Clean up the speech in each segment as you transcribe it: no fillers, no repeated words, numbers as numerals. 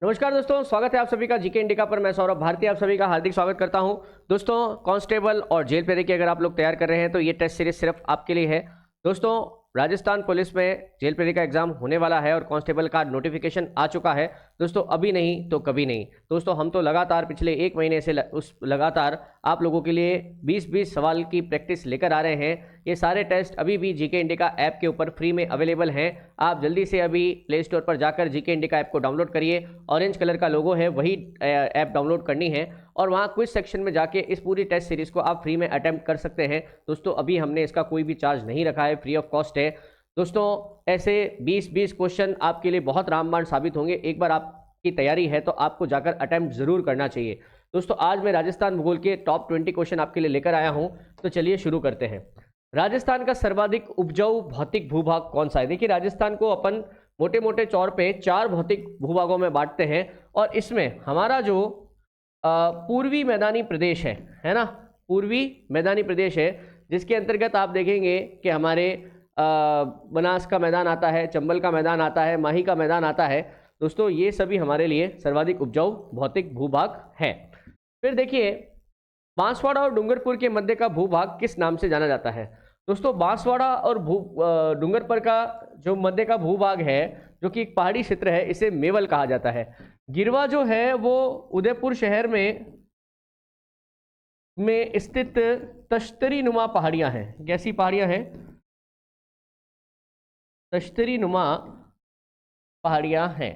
नमस्कार दोस्तों, स्वागत है आप सभी का जीके इंडिका पर। मैं सौरभ भारती आप सभी का हार्दिक स्वागत करता हूं। दोस्तों, कांस्टेबल और जेल पेरे की अगर आप लोग तैयार कर रहे हैं तो ये टेस्ट सीरीज सिर्फ आपके लिए है। दोस्तों, राजस्थान पुलिस में जेल पेरे का एग्जाम होने वाला है और कांस्टेबल का नोटिफिकेशन आ चुका है। दोस्तों, अभी नहीं तो कभी नहीं। दोस्तों, हम तो लगातार पिछले एक महीने से लगातार आप लोगों के लिए 20-20 सवाल की प्रैक्टिस लेकर आ रहे हैं। ये सारे टेस्ट अभी भी जीके इंडिका ऐप के ऊपर फ्री में अवेलेबल हैं। आप जल्दी से अभी प्ले स्टोर पर जाकर जीके इंडिका ऐप को डाउनलोड करिए। ऑरेंज कलर का लोगो है, वही ऐप डाउनलोड करनी है और वहाँ क्विज सेक्शन में जाके इस पूरी टेस्ट सीरीज को आप फ्री में अटेम्प्ट कर सकते हैं। दोस्तों, अभी हमने इसका कोई भी चार्ज नहीं रखा है, फ्री ऑफ कॉस्ट है। दोस्तों, ऐसे 20-20 क्वेश्चन आपके लिए बहुत रामबाण साबित होंगे। एक बार आपकी तैयारी है तो आपको जाकर अटेम्प्ट जरूर करना चाहिए। दोस्तों, आज मैं राजस्थान भूगोल के टॉप 20 क्वेश्चन आपके लिए लेकर आया हूं, तो चलिए शुरू करते हैं। राजस्थान का सर्वाधिक उपजाऊ भौतिक भूभाग कौन सा है? देखिए, राजस्थान को अपन मोटे मोटे तौर पे 4 भौतिक भूभागों में बांटते हैं और इसमें हमारा जो पूर्वी मैदानी प्रदेश है ना, पूर्वी मैदानी प्रदेश है, जिसके अंतर्गत आप देखेंगे कि हमारे बनास का मैदान आता है, चंबल का मैदान आता है, माही का मैदान आता है। दोस्तों, ये सभी हमारे लिए सर्वाधिक उपजाऊ भौतिक भूभाग है। फिर देखिए, बांसवाड़ा और डूंगरपुर के मध्य का भूभाग किस नाम से जाना जाता है? दोस्तों, बांसवाड़ा और डूंगरपुर का जो मध्य का भूभाग है, जो कि एक पहाड़ी क्षेत्र है, इसे मेवल कहा जाता है। गिरवा जो है वो उदयपुर शहर में स्थित तश्तरी नुमा पहाड़ियां हैं। कैसी पहाड़ियां हैं? तश्तरी नुमा पहाड़ियां हैं,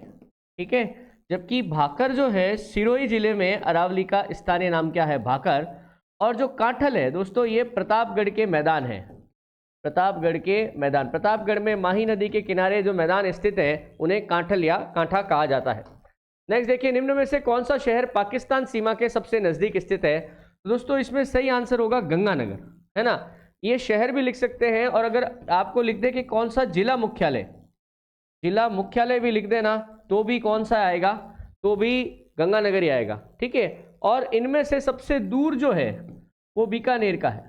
ठीक है। जबकि भाकर जो है सिरोही जिले में अरावली का स्थानीय नाम क्या है? भाकर। और जो कांठल है दोस्तों, ये प्रतापगढ़ के मैदान है। प्रतापगढ़ के मैदान, प्रतापगढ़ में माही नदी के किनारे जो मैदान स्थित है उन्हें कांठल या कांठा कहा जाता है। नेक्स्ट देखिए, निम्न में से कौन सा शहर पाकिस्तान सीमा के सबसे नजदीक स्थित है? तो दोस्तों, इसमें सही आंसर होगा गंगानगर, है ना। ये शहर भी लिख सकते हैं और अगर आपको लिख दे कि कौन सा जिला मुख्यालय, जिला मुख्यालय भी लिख देना तो भी कौन सा आएगा? तो भी गंगानगर ही आएगा, ठीक है। और इनमें से सबसे दूर जो है वो बीकानेर का है।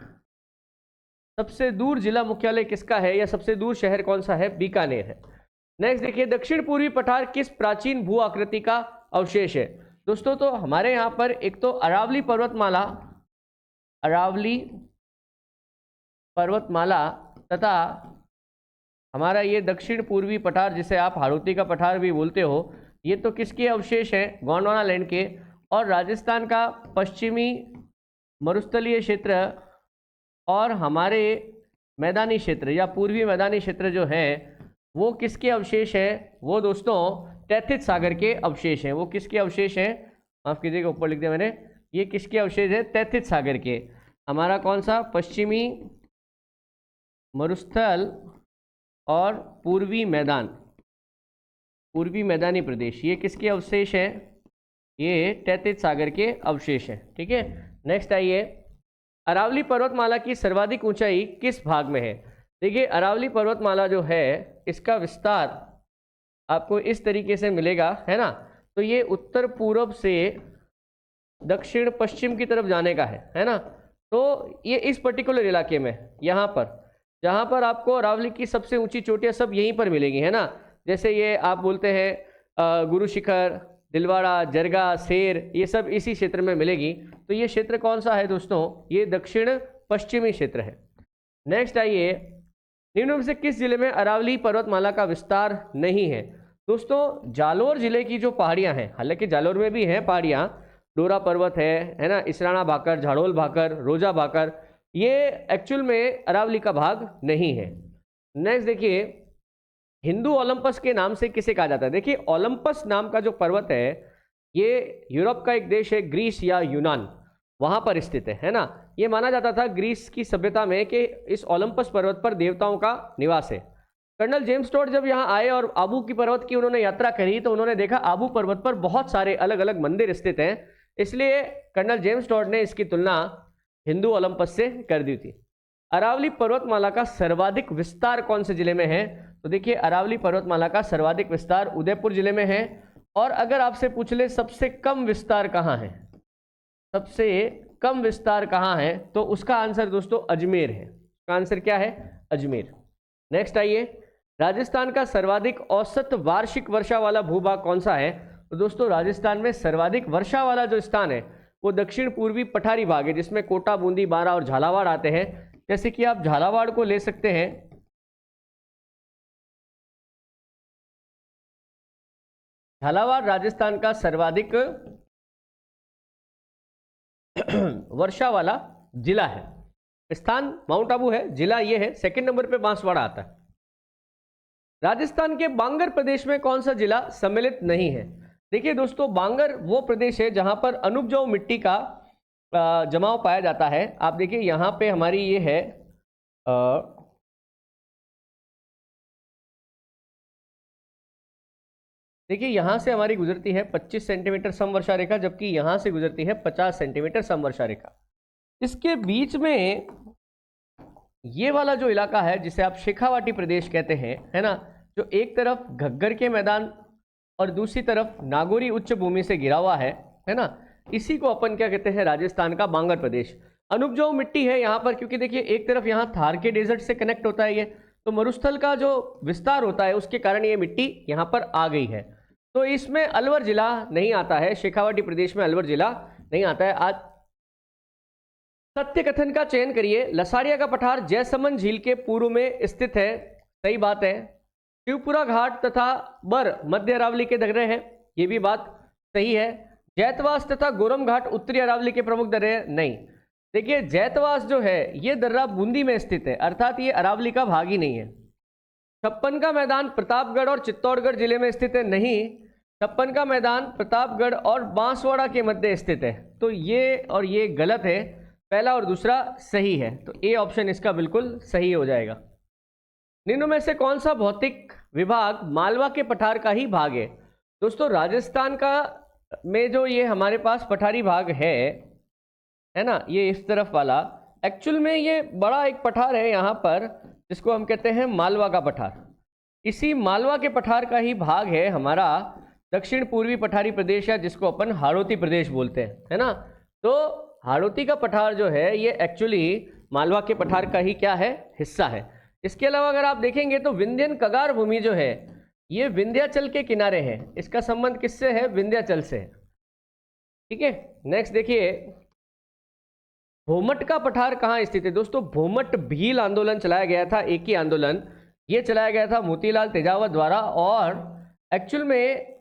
सबसे दूर जिला मुख्यालय किसका है या सबसे दूर शहर कौन सा है? बीकानेर है। नेक्स्ट देखिए, दक्षिण पूर्वी पठार किस प्राचीन भू आकृति का अवशेष है? दोस्तों, तो हमारे यहां पर एक तो अरावली पर्वतमाला, अरावली पर्वतमाला तथा हमारा ये दक्षिण पूर्वी पठार, जिसे आप हाड़ौती का पठार भी बोलते हो, ये तो किसके अवशेष हैं? गोंडवाना लैंड के। और राजस्थान का पश्चिमी मरुस्थलीय क्षेत्र और हमारे मैदानी क्षेत्र या पूर्वी मैदानी क्षेत्र जो है वो किसके अवशेष है? वो दोस्तों तैथित सागर के अवशेष हैं। वो किसके अवशेष हैं? माफ कीजिएगा, ऊपर लिख दिया मैंने। ये किसके अवशेष है? तैथित सागर के। हमारा कौन सा? पश्चिमी मरुस्थल और पूर्वी मैदान, पूर्वी मैदानी प्रदेश, ये किसके अवशेष है? ये तैथित सागर के अवशेष है, ठीक है। नेक्स्ट आइए, अरावली पर्वतमाला की सर्वाधिक ऊंचाई किस भाग में है? देखिए, अरावली पर्वतमाला जो है इसका विस्तार आपको इस तरीके से मिलेगा, है ना। तो ये उत्तर पूर्व से दक्षिण पश्चिम की तरफ जाने का है ना। तो ये इस पर्टिकुलर इलाके में, यहाँ पर जहाँ पर आपको अरावली की सबसे ऊंची चोटियाँ सब यहीं पर मिलेगी, है ना। जैसे ये आप बोलते हैं गुरु शिखर, दिलवाड़ा, जरगा, सेर, ये सब इसी क्षेत्र में मिलेगी। तो ये क्षेत्र कौन सा है दोस्तों? ये दक्षिण पश्चिमी क्षेत्र है। नेक्स्ट आइए, निम्न में से किस जिले में अरावली पर्वतमाला का विस्तार नहीं है? दोस्तों, जालोर जिले की जो पहाड़ियां हैं, हालांकि जालोर में भी हैं पहाड़ियां, डोरा पर्वत है ना, इसराना भाकर, झाड़ोल भाकर, रोजा भाकर, ये एक्चुअल में अरावली का भाग नहीं है। नेक्स्ट देखिए, हिंदू ओलंपस के नाम से किसे कहा जाता है? देखिए, ओलंपस नाम का जो पर्वत है ये यूरोप का एक देश है, ग्रीस या यूनान, वहां पर स्थित है ना। ये माना जाता था ग्रीस की सभ्यता में कि इस ओलंपस पर्वत पर देवताओं का निवास है। कर्नल जेम्स टॉड जब यहाँ आए और आबू की पर्वत की उन्होंने यात्रा करी तो उन्होंने देखा आबू पर्वत पर बहुत सारे अलग अलग मंदिर स्थित हैं, इसलिए कर्नल जेम्स टॉड ने इसकी तुलना हिंदू ओलंपस से कर दी थी। अरावली पर्वतमाला का सर्वाधिक विस्तार कौन से जिले में है? तो देखिए, अरावली पर्वतमाला का सर्वाधिक विस्तार उदयपुर जिले में है। और अगर आपसे पूछ ले सबसे कम विस्तार कहाँ है, सबसे कम विस्तार कहाँ है, तो उसका आंसर दोस्तों अजमेर है। उसका आंसर क्या है? अजमेर। नेक्स्ट आइए, राजस्थान का सर्वाधिक औसत वार्षिक वर्षा वाला भूभाग कौन सा है? तो दोस्तों राजस्थान में सर्वाधिक वर्षा वाला जो स्थान है वो दक्षिण पूर्वी पठारी भाग है, जिसमें कोटा, बूंदी, बारां और झालावाड़ आते हैं। जैसे कि आप झालावाड़ को ले सकते हैं। झालावाड़ राजस्थान का सर्वाधिक वर्षा वाला जिला है। स्थान माउंट आबू है, जिला ये है, सेकंड नंबर पे बांसवाड़ा आता है। राजस्थान के बांगर प्रदेश में कौन सा जिला सम्मिलित नहीं है? देखिए दोस्तों, बांगर वो प्रदेश है जहां पर अनुपजाऊ मिट्टी का जमाव पाया जाता है। आप देखिए यहां पे हमारी ये है देखिए यहां से हमारी गुजरती है 25 सेंटीमीटर समवर्षा रेखा, जबकि यहां से गुजरती है 50 सेंटीमीटर समवर्षा रेखा। इसके बीच में ये वाला जो इलाका है जिसे आप शेखावाटी प्रदेश कहते हैं, है ना, जो एक तरफ घग्गर के मैदान और दूसरी तरफ नागौरी उच्च भूमि से घिरा हुआ है ना, इसी को अपन क्या कहते हैं? राजस्थान का बांगर प्रदेश। अनुपजाऊ मिट्टी है यहाँ पर, क्योंकि देखिए एक तरफ यहाँ थार के डेजर्ट से कनेक्ट होता है ये, तो मरुस्थल का जो विस्तार होता है उसके कारण ये मिट्टी यहाँ पर आ गई है। तो इसमें अलवर जिला नहीं आता है, शेखावाटी प्रदेश में अलवर जिला नहीं आता है। आज सत्य कथन का चयन करिए। लसाड़िया का पठार जयसमंद झील के पूर्व में स्थित है, सही बात है। शिवपुरा घाट तथा बर मध्य अरावली के दर्रे हैं, ये भी बात सही है। जैतवास तथा गोरम घाट उत्तरी अरावली के प्रमुख दर्रे हैं, नहीं। देखिए जैतवास जो है ये दर्रा बूंदी में स्थित है, अर्थात ये अरावली का भाग ही नहीं है। छप्पन का मैदान प्रतापगढ़ और चित्तौड़गढ़ जिले में स्थित है, नहीं। छप्पन का मैदान प्रतापगढ़ और बांसवाड़ा के मध्य स्थित है, तो ये और ये गलत है, पहला और दूसरा सही है, तो ए ऑप्शन इसका बिल्कुल सही हो जाएगा। निम्न में से कौन सा भौतिक विभाग मालवा के पठार का ही भाग है? दोस्तों राजस्थान का में जो ये हमारे पास पठारी भाग है ना, ये इस तरफ वाला, एक्चुअल में ये बड़ा एक पठार है यहाँ पर जिसको हम कहते हैं मालवा का पठार। इसी मालवा के पठार का ही भाग है हमारा दक्षिण पूर्वी पठारी प्रदेश, है जिसको अपन हाड़ौती प्रदेश बोलते हैं, है ना। तो हाड़ौती का पठार जो है ये एक्चुअली मालवा के पठार का ही क्या है? हिस्सा है। इसके अलावा अगर आप देखेंगे तो विंध्यन कगार भूमि जो है ये विंध्याचल के किनारे है, इसका संबंध किससे है? विंध्याचल से, ठीक है। नेक्स्ट देखिए, भोमट का पठार कहाँ स्थित है? दोस्तों भोमट भील आंदोलन चलाया गया था, एक ही आंदोलन, ये चलाया गया था मोतीलाल तेजावत द्वारा, और एक्चुअल में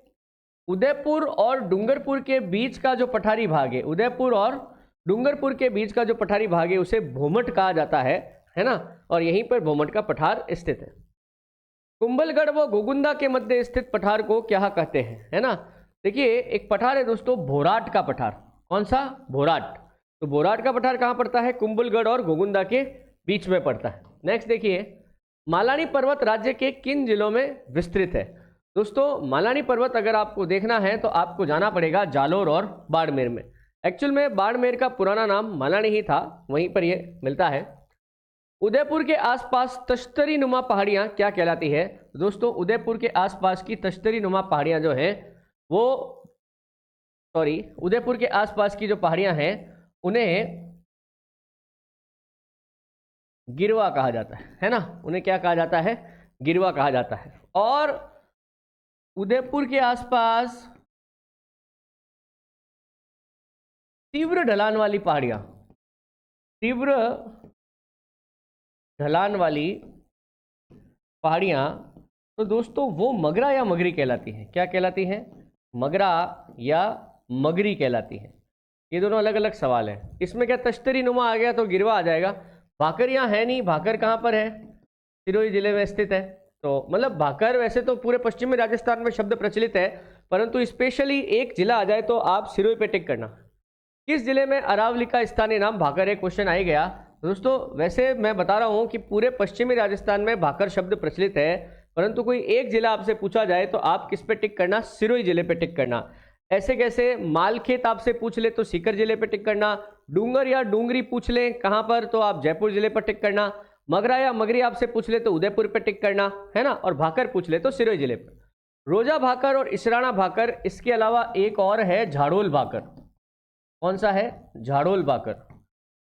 उदयपुर और डूंगरपुर के बीच का जो पठारी भाग है, उदयपुर और डूंगरपुर के बीच का जो पठारी भाग है उसे भोमट कहा जाता है ना, और यहीं पर भोमट का पठार स्थित है। कुंभलगढ़ व गोगुंदा के मध्य स्थित पठार को क्या कहते हैं, है ना। देखिए एक पठार है दोस्तों भोराट का पठार, कौन सा? भोराट। तो भोराट का पठार कहाँ पड़ता है? कुंभलगढ़ और गोगुंदा के बीच में पड़ता है। नेक्स्ट देखिए, मालानी पर्वत राज्य के किन जिलों में विस्तृत है? दोस्तों मालानी पर्वत अगर आपको देखना है तो आपको जाना पड़ेगा जालोर और बाड़मेर में। एक्चुअल में बाड़मेर का पुराना नाम मालानी ही था, वहीं पर ये मिलता है। उदयपुर के आसपास तश्तरी नुमा पहाड़ियाँ क्या कहलाती है? दोस्तों उदयपुर के आसपास की तश्तरी नुमा पहाड़ियाँ जो है वो, उदयपुर के आसपास की जो पहाड़ियाँ हैं उन्हें गिरवा कहा जाता है ना, उन्हें क्या कहा जाता है? गिरवा कहा जाता है। और उदयपुर के आसपास तीव्र ढलान वाली पहाड़ियाँ, तीव्र ढलान वाली पहाड़ियाँ, तो दोस्तों वो मगरा या मगरी कहलाती हैं। क्या कहलाती हैं? मगरा या मगरी कहलाती हैं। ये दोनों अलग अलग सवाल हैं। इसमें क्या तश्तरी नुमा आ गया तो गिरवा आ जाएगा। भाकर यहाँ है नहीं, भाकर कहाँ पर है? सिरोही जिले में स्थित है। तो मतलब भाकर वैसे तो पूरे पश्चिमी राजस्थान में शब्द प्रचलित है, परंतु स्पेशली एक जिला आ जाए तो आप सिरोही पे टिक करना। किस जिले में अरावली का स्थानीय नाम भाकर है? क्वेश्चन आ ही गया। दोस्तों वैसे मैं बता रहा हूँ कि पूरे पश्चिमी राजस्थान में भाकर शब्द प्रचलित है, परंतु कोई एक जिला आपसे पूछा जाए तो आप किस पे टिक करना? सिरोही जिले पे टिक करना। ऐसे कैसे मालखेत आपसे पूछ ले तो सीकर जिले पे टिक करना। डूंगर या डूंगरी पूछ ले कहाँ पर तो आप जयपुर जिले पर टिक करना। मगरा या मगरी आपसे पूछ ले तो उदयपुर पे टिक करना, है ना। और भाकर पूछ ले तो सिरोही जिले पर। रोजा भाकर और इसराना भाकर, इसके अलावा एक और है झाड़ोल भाकर। कौन सा है? झाड़ोल भाकर।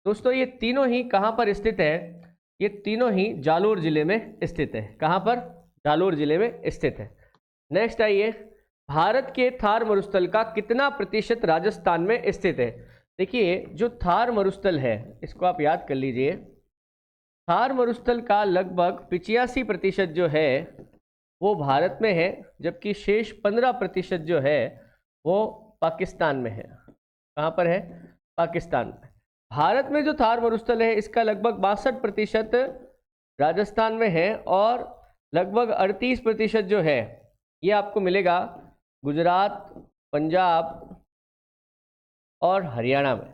दोस्तों ये तीनों ही कहाँ पर स्थित है? ये तीनों ही जालोर जिले में स्थित है। कहाँ पर? जालोर जिले में स्थित है। नेक्स्ट आइए, भारत के थार मरुस्थल का कितना प्रतिशत राजस्थान में स्थित है? देखिए जो थार मरुस्थल है इसको आप याद कर लीजिए, थार मरुस्थल का लगभग 85% जो है वो भारत में है, जबकि शेष 15% जो है वो पाकिस्तान में है। कहाँ पर है? पाकिस्तान में। भारत में जो थार मरुस्थल है इसका लगभग 62% राजस्थान में है और लगभग 38% जो है ये आपको मिलेगा गुजरात, पंजाब और हरियाणा में।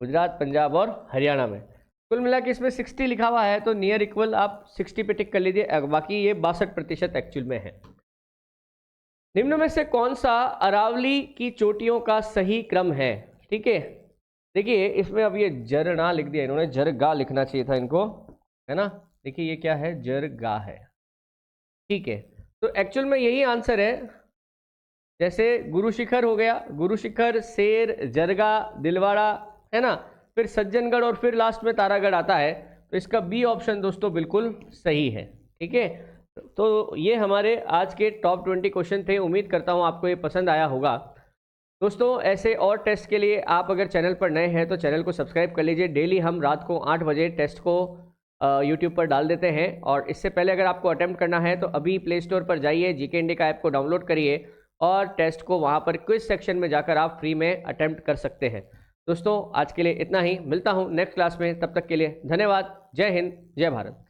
गुजरात, पंजाब और हरियाणा में। कुल मिला के इसमें 60 लिखा हुआ है तो नियर इक्वल आप 60 पे टिक कर लीजिए, बाकी ये 62% एक्चुअल में है। निम्न में से कौन सा अरावली की चोटियों का सही क्रम है? ठीक है, देखिए इसमें अब ये जरना लिख दिया इन्होंने, जरगा लिखना चाहिए था इनको, है ना। देखिए ये क्या है? जरगा है। ठीक है, तो एक्चुअल में यही आंसर है। जैसे गुरु शिखर हो गया, गुरु शिखर, शेर, जरगा, दिलवाड़ा, है ना, फिर सज्जनगढ़ और फिर लास्ट में तारागढ़ आता है, तो इसका बी ऑप्शन दोस्तों बिल्कुल सही है। ठीक है, तो ये हमारे आज के टॉप 20 क्वेश्चन थे। उम्मीद करता हूँ आपको ये पसंद आया होगा। दोस्तों ऐसे और टेस्ट के लिए आप अगर चैनल पर नए हैं तो चैनल को सब्सक्राइब कर लीजिए। डेली हम रात को 8 बजे टेस्ट को यूट्यूब पर डाल देते हैं, और इससे पहले अगर आपको अटेम्प्ट करना है तो अभी प्ले स्टोर पर जाइए, जीके इंडिया ऐप को डाउनलोड करिए और टेस्ट को वहाँ पर क्विज सेक्शन में जाकर आप फ्री में अटेम्प्ट कर सकते हैं। दोस्तों आज के लिए इतना ही, मिलता हूँ नेक्स्ट क्लास में, तब तक के लिए धन्यवाद। जय हिंद, जय भारत।